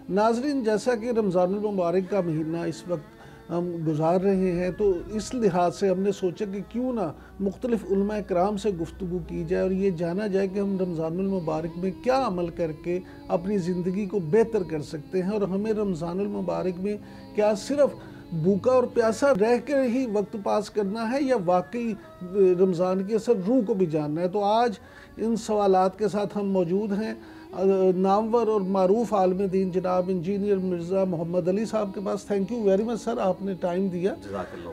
ناظرین، جیسا کہ رمضان المبارک کا مہینہ اس وقت ہم گزار رہے ہیں، تو اس لحاظ سے ہم نے سوچا کہ کیوں نہ مختلف علماء کرام سے گفتگو کی جائے اور یہ جانا جائے کہ ہم رمضان المبارک میں کیا عمل کر کے اپنی زندگی کو بہتر کر سکتے ہیں، اور ہمیں رمضان المبارک میں کیا صرف بھوکا اور پیاسا رہ کر ہی وقت پاس کرنا ہے یا واقعی رمضان کے اثر روح کو بھی جاننا ہے۔ تو آج ان سوالات کے ساتھ ہم موجود ہیں نامور اور معروف عالم دین جناب انجینئر مرزا محمد علی صاحب کے پاس۔ تھینک یو ویری مچ سر، آپ نے ٹائم دیا۔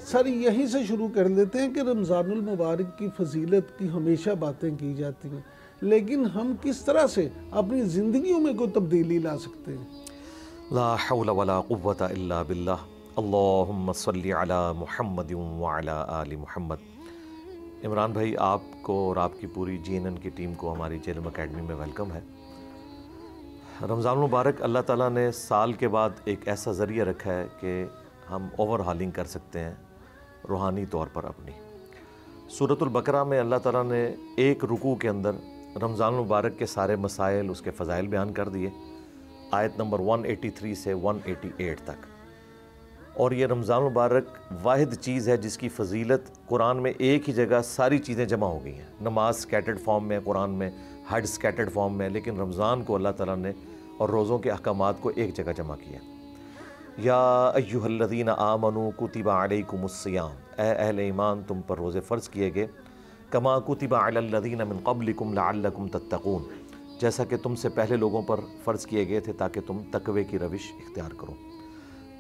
سر یہیں سے شروع کر لیتے ہیں کہ رمضان المبارک کی فضیلت کی ہمیشہ باتیں کی جاتی ہیں، لیکن ہم کس طرح سے اپنی زندگیوں میں کوئی تبدیلی لا سکتے ہیں؟ لا حول ولا قوة الا باللہ، اللہم صلی علی محمد وعلی آل محمد۔ عمران بھائی، آپ کو اور آپ کی پوری GNN کی ٹیم کو ہماری جیلم اکیڈمی میں ویلکم ہے۔ رمضان المبارک اللہ تعالیٰ نے سال کے بعد ایک ایسا ذریعہ رکھا ہے کہ ہم اوور ہالنگ کر سکتے ہیں روحانی طور پر اپنی۔ سورۃ البقرہ میں اللہ تعالیٰ نے ایک رکوع کے اندر رمضان المبارک کے سارے مسائل، اس کے فضائل بیان کر دیے، آیت نمبر 183 سے 188 تک۔ اور یہ رمضان المبارک واحد چیز ہے جس کی فضیلت قرآن میں ایک ہی جگہ ساری چیزیں جمع ہو گئی ہیں۔ نماز سکیٹرڈ فارم میں قرآن میں، حج سکیٹرڈ فارم میں، لیکن رمضان کو اللہ تعالیٰ نے اور روزوں کے احکامات کو ایک جگہ جمع کیا۔ یا ایھا الذین آمنوا کتب علیکم الصیام، اے اہل ایمان تم پر روزے فرض کیے گئے، کما کتب علی الذین من قبلکم لعلکم تتقون، جیسا کہ تم سے پہلے لوگوں پر فرض کیے گئے تھے تاکہ تم تقوی کی روش اختیار کرو۔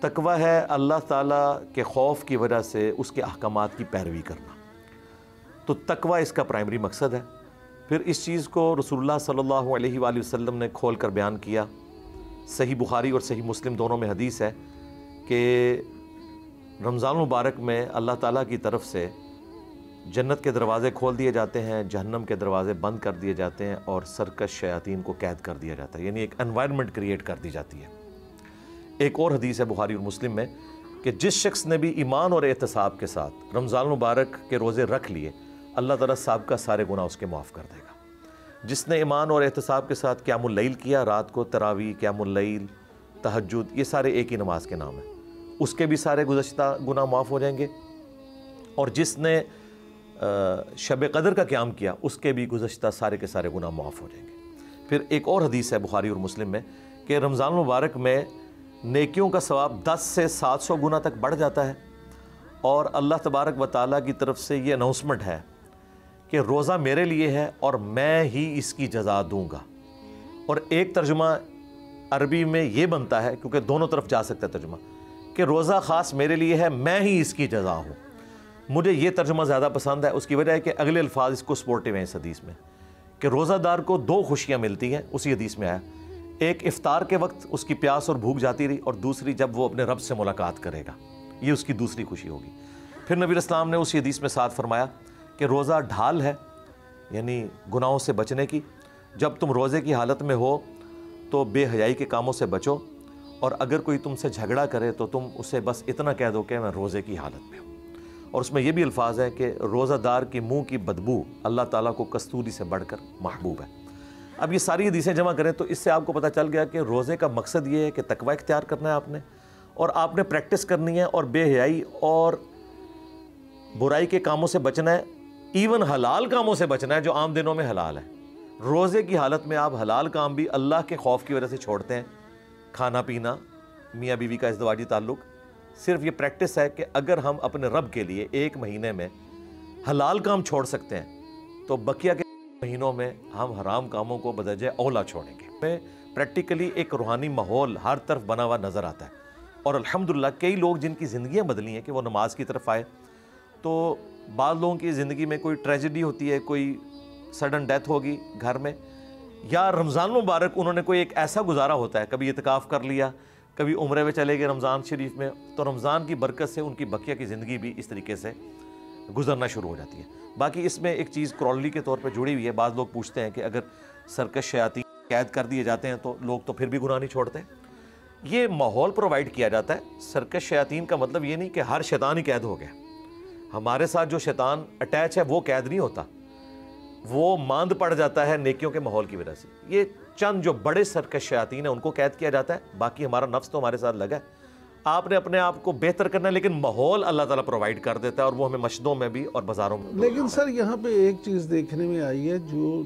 تقوی ہے اللہ تعالیٰ کے خوف کی وجہ سے اس کے احکامات کی پیروی کرنا، تو تقوی اس کا پرائمری مقصد ہے۔ پھر اس چیز کو رسول اللہ صلی اللہ علیہ وآلہ وسلم نے کھول کر بیان کیا۔ صحیح بخاری اور صحیح مسلم دونوں میں حدیث ہے کہ رمضان المبارک میں اللہ تعالیٰ کی طرف سے جنت کے دروازے کھول دیے جاتے ہیں، جہنم کے دروازے بند کر دیے جاتے ہیں، اور سرکش شیاطین کو قید کر دیا جاتا ہے، یعنی ایک انوائرمنٹ کریٹ کر دی جاتی ہے۔ ایک اور حدیث ہے بخاری اور مسلم میں کہ جس شخص نے بھی ایمان اور احتساب کے ساتھ رمضان المبارک کے روزے رکھ لیے، اللہ تعالیٰ سابقہ سارے گناہ اس کے معاف کر دے گا۔ جس نے ایمان اور احتساب کے ساتھ قیام اللیل کیا، رات کو تراویح، قیام اللیل، تہجد، یہ سارے ایک ہی نماز کے نام ہیں، اس کے بھی سارے گزشتہ گناہ معاف ہو جائیں گے۔ اور جس نے شب قدر کا قیام کیا، اس کے بھی گزشتہ سارے کے سارے گناہ معاف ہو جائیں گے۔ پھر ایک اور حدیث ہے بخاری اور مسلم میں کہ رمضان المبارک میں نیکیوں کا ثواب 10 سے 700 گنا تک بڑھ جاتا ہے، اور اللہ تبارک و تعالیٰ کی طرف سے یہ اناؤنسمنٹ ہے کہ روزہ میرے لیے ہے اور میں ہی اس کی جزا دوں گا۔ اور ایک ترجمہ عربی میں یہ بنتا ہے، کیونکہ دونوں طرف جا سکتا ہے ترجمہ، کہ روزہ خاص میرے لیے ہے، میں ہی اس کی جزا ہوں۔ مجھے یہ ترجمہ زیادہ پسند ہے، اس کی وجہ ہے کہ اگلے الفاظ اس کو سپورٹیو ہیں اس حدیث میں، کہ روزہ دار کو 2 خوشیاں ملتی ہیں، اسی حدیث میں آیا۔ ایک افطار کے وقت اس کی پیاس اور بھوک جاتی رہی، اور دوسری جب وہ اپنے رب سے ملاقات کرے گا، یہ اس کی دوسری خوشی ہوگی۔ پھر نبی اسلام نے اسی حدیث میں ساتھ فرمایا کہ روزہ ڈھال ہے، یعنی گناہوں سے بچنے کی۔ جب تم روزے کی حالت میں ہو تو بے حیائی کے کاموں سے بچو، اور اگر کوئی تم سے جھگڑا کرے تو تم اسے بس اتنا کہہ دو کہ میں روزے کی حالت میں ہوں۔ اور اس میں یہ بھی الفاظ ہے کہ روزہ دار کی منہ کی بدبو اللہ تعالیٰ کو کستوری سے بڑھ کر محبوب ہے۔ اب یہ ساری حدیثیں جمع کریں تو اس سے آپ کو پتہ چل گیا کہ روزے کا مقصد یہ ہے کہ تقوی اختیار کرنا ہے آپ نے، اور آپ نے پریکٹس کرنی ہے، اور بے حیائی اور برائی کے کاموں سے بچنا ہے، ایون حلال کاموں سے بچنا ہے جو عام دنوں میں حلال ہے۔ روزے کی حالت میں آپ حلال کام بھی اللہ کے خوف کی وجہ سے چھوڑتے ہیں، کھانا پینا، میاں بیوی کا ازدواجی تعلق۔ صرف یہ پریکٹس ہے کہ اگر ہم اپنے رب کے لیے ایک مہینے میں حلال کام چھوڑ سکتے ہیں تو بقیہ کے مہینوں میں ہم حرام کاموں کو بدجے اولا چھوڑیں گے۔ ہمیں پریکٹیکلی ایک روحانی ماحول ہر طرف بنا ہوا نظر آتا ہے، اور الحمدللہ کئی لوگ جن کی زندگیاں بدلی ہیں کہ وہ نماز کی طرف آئے۔ تو بعض لوگوں کی زندگی میں کوئی ٹریجڈی ہوتی ہے، کوئی سڈن ڈیتھ ہوگی گھر میں، یا رمضان مبارک انہوں نے کوئی ایک ایسا گزارا ہوتا ہے، کبھی اعتکاف کر لیا، کبھی عمرے میں چلے گئے رمضان شریف میں، تو رمضان کی برکت سے ان کی بقیہ کی زندگی بھی اس طریقے سے گزرنا شروع ہو جاتی ہے۔ باقی اس میں ایک چیز کرولری کے طور پہ جڑی ہوئی ہے، بعض لوگ پوچھتے ہیں کہ اگر سرکش شیاطین قید کر دیے جاتے ہیں تو لوگ تو پھر بھی گناہ نہیں چھوڑتے۔ یہ ماحول پرووائڈ کیا جاتا ہے۔ سرکش شیاطین کا مطلب یہ نہیں کہ ہر شیطان ہی قید ہو گیا، ہمارے ساتھ جو شیطان اٹیچ ہے وہ قید نہیں ہوتا، وہ ماند پڑ جاتا ہے نیکیوں کے ماحول کی وجہ سے۔ یہ چند جو بڑے سرکش شیاطین ہیں ان کو قید کیا جاتا ہے، باقی ہمارا نفس تو ہمارے ساتھ لگا ہے۔ آپ نے اپنے آپ کو بہتر کرنا ہے، لیکن ماحول اللہ تعالیٰ پرووائڈ کر دیتا ہے، اور وہ ہمیں مسجدوں میں بھی اور بازاروں میں بھی۔ لیکن سر یہاں پہ ایک چیز دیکھنے میں آئی ہے، جو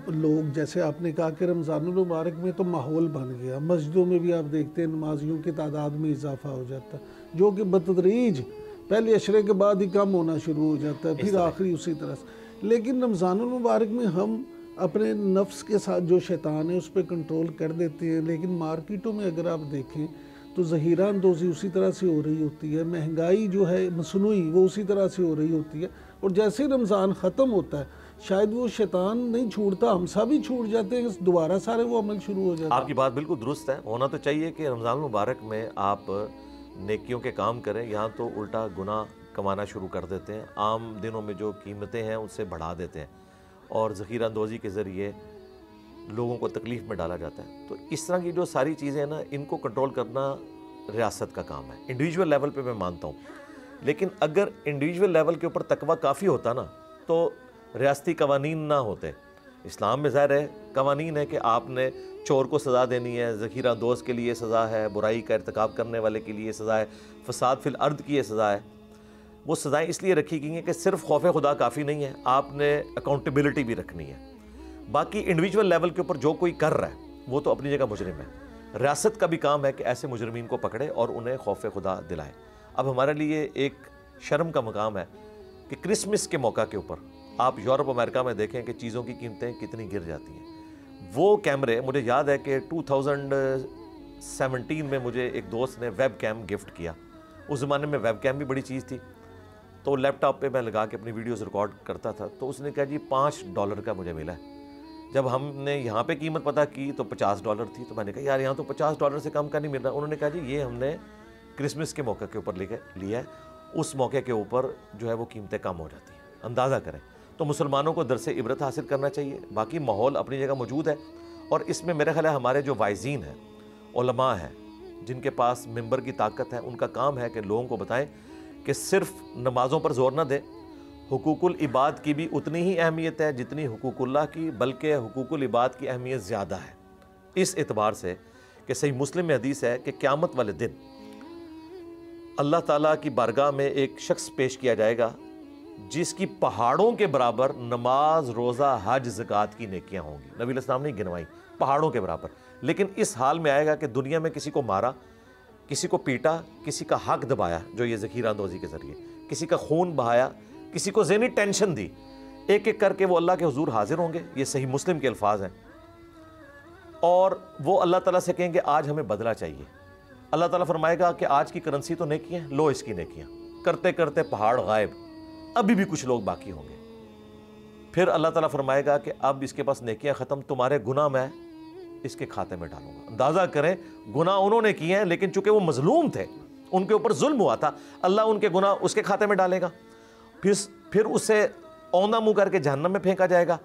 لوگ جیسے آپ نے کہا کہ رمضان المبارک میں تو ماحول بن گیا، مسجدوں میں بھی آپ دیکھتے ہیں نمازیوں کی تعداد میں اضافہ ہو جاتا ہے، جو کہ بتدریج پہلے عشرے کے بعد ہی کم ہونا شروع ہو جاتا ہے، پھر آخری اسی طرح سے۔ لیکن رمضان المبارک میں ہم اپنے نفس کے ساتھ جو شیطان ہے اس پہ کنٹرول کر دیتے ہیں، لیکن مارکیٹوں میں اگر آپ دیکھیں تو ذخیرہ اندوزی اسی طرح سے ہو رہی ہوتی ہے، مہنگائی جو ہے مصنوعی وہ اسی طرح سے ہو رہی ہوتی ہے، اور جیسے ہی رمضان ختم ہوتا ہے شاید وہ شیطان نہیں چھوڑتا، ہم سب ہی چھوٹ جاتے ہیں، دوبارہ سارے وہ عمل شروع ہو جاتا ہے۔ آپ کی بات بالکل درست ہے، ہونا تو چاہیے کہ رمضان المبارک میں آپ نیکیوں کے کام کریں، یہاں تو الٹا گناہ کمانا شروع کر دیتے ہیں، عام دنوں میں جو قیمتیں ہیں ان سے بڑھا دیتے ہیں، اور ذخیرہ اندوزی کے ذریعے لوگوں کو تکلیف میں ڈالا جاتا ہے۔ تو اس طرح کی جو ساری چیزیں ہیں نا، ان کو کنٹرول کرنا ریاست کا کام ہے۔ انڈیویجول لیول پہ میں مانتا ہوں، لیکن اگر انڈیویجول لیول کے اوپر تقویٰ کافی ہوتا نا تو ریاستی قوانین نہ ہوتے۔ اسلام میں ظاہر ہے قوانین ہے کہ آپ نے چور کو سزا دینی ہے، ذخیرہ اندوز کے لیے سزا ہے، برائی کا ارتکاب کرنے والے کے لیے سزا ہے، فساد فی الارض کی یہ سزا ہے۔ وہ سزائیں اس لیے رکھی گئی ہیں کہ صرف خوف خدا کافی نہیں ہے، آپ نے اکاؤنٹیبلٹی بھی رکھنی ہے۔ باقی انڈیویجول لیول کے اوپر جو کوئی کر رہا ہے وہ تو اپنی جگہ مجرم ہے، ریاست کا بھی کام ہے کہ ایسے مجرمین کو پکڑے اور انہیں خوف خدا دلائے۔ اب ہمارے لیے ایک شرم کا مقام ہے کہ کرسمس کے موقع کے اوپر آپ یورپ امریکہ میں دیکھیں کہ چیزوں کی قیمتیں کتنی گر جاتی ہیں۔ وہ کیمرے مجھے یاد ہے کہ 2017 میں مجھے ایک دوست نے ویب کیم گفٹ کیا، اس زمانے میں ویب کیم بھی بڑی چیز تھی، تو لیپ ٹاپ پہ میں لگا کے اپنی ویڈیوز ریکارڈ کرتا تھا، تو اس نے کہا جی $5 کا مجھے ملا ہے۔ جب ہم نے یہاں پہ قیمت پتہ کی تو $50 تھی، تو میں نے کہا یار یہاں تو $50 سے کم کا نہیں مل رہا۔ انہوں نے کہا جی یہ ہم نے کرسمس کے موقع کے اوپر لیا ہے، اس موقع کے اوپر جو ہے وہ قیمتیں کم ہو جاتی ہیں، اندازہ کریں۔ تو مسلمانوں کو درس عبرت حاصل کرنا چاہیے، باقی ماحول اپنی جگہ موجود ہے، اور اس میں میرے خیال ہے ہمارے جو واعظین ہیں، علماء ہیں، جن کے پاس ممبر کی طاقت ہے، ان کا کام ہے کہ لوگوں کو بتائیں کہ صرف نمازوں پر زور نہ دیں، حقوق العباد کی بھی اتنی ہی اہمیت ہے جتنی حقوق اللہ کی، بلکہ حقوق العباد کی اہمیت زیادہ ہے، اس اعتبار سے کہ صحیح مسلم میں حدیث ہے کہ قیامت والے دن اللہ تعالیٰ کی بارگاہ میں ایک شخص پیش کیا جائے گا جس کی پہاڑوں کے برابر نماز، روزہ، حج، زکوٰۃ کی نیکیاں ہوں گی۔ نبی علیہ السلام نے گنوائی پہاڑوں کے برابر، لیکن اس حال میں آئے گا کہ دنیا میں کسی کو مارا، کسی کو پیٹا، کسی کا حق دبایا جو یہ ذخیرہ اندوزی کے ذریعے، کسی کا خون بہایا، کسی کو ذہنی ٹینشن دی، ایک ایک کر کے وہ اللہ کے حضور حاضر ہوں گے، یہ صحیح مسلم کے الفاظ ہیں، اور وہ اللہ تعالیٰ سے کہیں گے آج ہمیں بدلہ چاہیے۔ اللہ تعالیٰ فرمائے گا کہ آج کی کرنسی تو نیکیاں، لو اس کی نیکیاں، کرتے کرتے پہاڑ غائب، ابھی بھی کچھ لوگ باقی ہوں گے۔ پھر اللہ تعالیٰ فرمائے گا کہ اب اس کے پاس نیکیاں ختم، تمہارے گناہ میں اس کے کھاتے میں ڈالوں گا۔ اندازہ کریں گناہ انہوں نے کیے ہیں، لیکن چونکہ وہ مظلوم تھے، ان کے اوپر ظلم ہوا تھا، اللہ ان کے گناہ اس کے کھاتے میں ڈالے گا، پھر اسے اوندھا منہ کر کے جہنم میں پھینکا جائے گا۔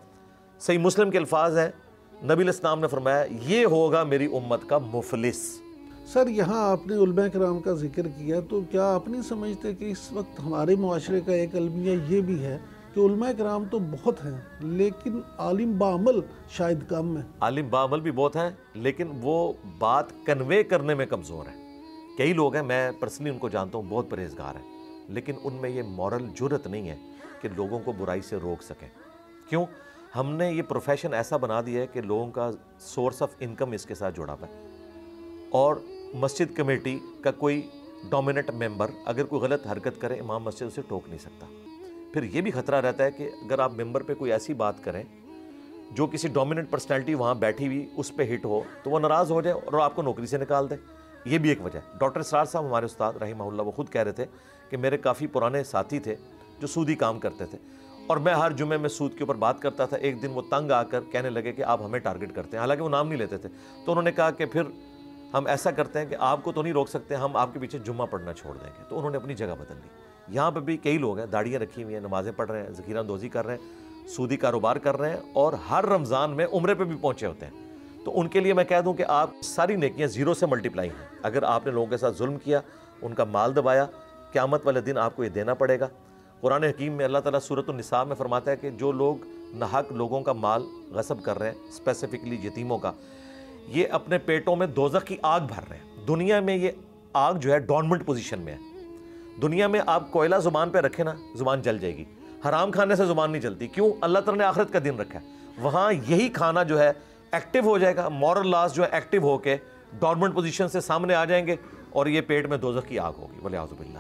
صحیح مسلم کے الفاظ ہیں، نبی علیہ السلام نے فرمایا یہ ہوگا میری امت کا مفلس۔ سر یہاں آپ نے علماء کرام کا ذکر کیا، تو کیا آپ نہیں سمجھتے کہ اس وقت ہمارے معاشرے کا ایک المیہ یہ بھی ہے کہ علماء کرام تو بہت ہیں لیکن عالم بعمل شاید کم ہیں؟ عالم بعمل بھی بہت ہیں، لیکن وہ بات کنوے کرنے میں کمزور ہیں۔ کئی لوگ ہیں، میں پرسنلی ان کو جانتا ہوں، بہت پرہیزگار ہیں، لیکن ان میں یہ مورل جرت نہیں ہے کہ لوگوں کو برائی سے روک سکیں۔ کیوں؟ ہم نے یہ پروفیشن ایسا بنا دیا ہے کہ لوگوں کا سورس آف انکم اس کے ساتھ جڑا ہوا ہے، اور مسجد کمیٹی کا کوئی ڈومیننٹ ممبر اگر کوئی غلط حرکت کرے، امام مسجد اسے ٹوک نہیں سکتا۔ پھر یہ بھی خطرہ رہتا ہے کہ اگر آپ ممبر پہ کوئی ایسی بات کریں جو کسی ڈومیننٹ پرسنالٹی وہاں بیٹھی ہوئی اس پہ ہٹ ہو تو وہ ناراض ہو جائے اور آپ کو نوکری سے نکال دے، یہ بھی ایک وجہ ہے۔ ڈاکٹر اسرار صاحب ہمارے استاد رحمہ اللہ، وہ خود کہہ رہے تھے کہ میرے کافی پرانے ساتھی تھے جو سودی کام کرتے تھے، اور میں ہر جمعے میں سود کے اوپر بات کرتا تھا۔ ایک دن وہ تنگ آ کر کہنے لگے کہ آپ ہمیں ٹارگٹ کرتے ہیں، حالانکہ وہ نام نہیں لیتے تھے۔ تو انہوں نے کہا کہ پھر ہم ایسا کرتے ہیں کہ آپ کو تو نہیں روک سکتے، ہم آپ کے پیچھے جمعہ پڑھنا چھوڑ دیں گے۔ تو انہوں نے اپنی جگہ بدل لی۔ یہاں پہ بھی کئی لوگ ہیں، داڑیاں رکھی ہوئی ہیں، نمازیں پڑھ رہے ہیں، ذخیرہ اندوزی کر رہے ہیں، سودی کاروبار کر رہے ہیں، اور ہر رمضان میں عمرے پہ بھی پہنچے ہوتے ہیں۔ تو ان کے لیے میں کہہ دوں کہ آپ ساری نیکیاں زیرو سے ملٹیپلائی ہیں۔ اگر آپ نے لوگوں کے ساتھ ظلم کیا، ان کا مال دبایا، قیامت والے دن آپ کو یہ دینا پڑے گا۔ قرآن حکیم میں اللہ تعالیٰ سورۃ النساء میں فرماتا ہے کہ جو لوگ ناحق لوگوں کا مال غصب کر رہے ہیں، اسپیسیفکلی یتیموں کا، یہ اپنے پیٹوں میں دوزخ کی آگ بھر رہے ہیں۔ دنیا میں یہ آگ جو ہے ڈورمنٹ پوزیشن میں ہے۔ دنیا میں آپ کوئلہ زبان پہ رکھیں نا، زبان جل جائے گی۔ حرام کھانے سے زبان نہیں جلتی، کیوں؟ اللہ تعالیٰ نے آخرت کا دن رکھا ہے، وہاں یہی کھانا جو ہے ایکٹیو ہو جائے گا، مورل لاز جو ہے ایکٹیو ہو کے ڈورمنٹ پوزیشن سے سامنے آ جائیں گے، اور یہ پیٹ میں دوزخ کی آگ ہوگی، والعیاذ باللہ۔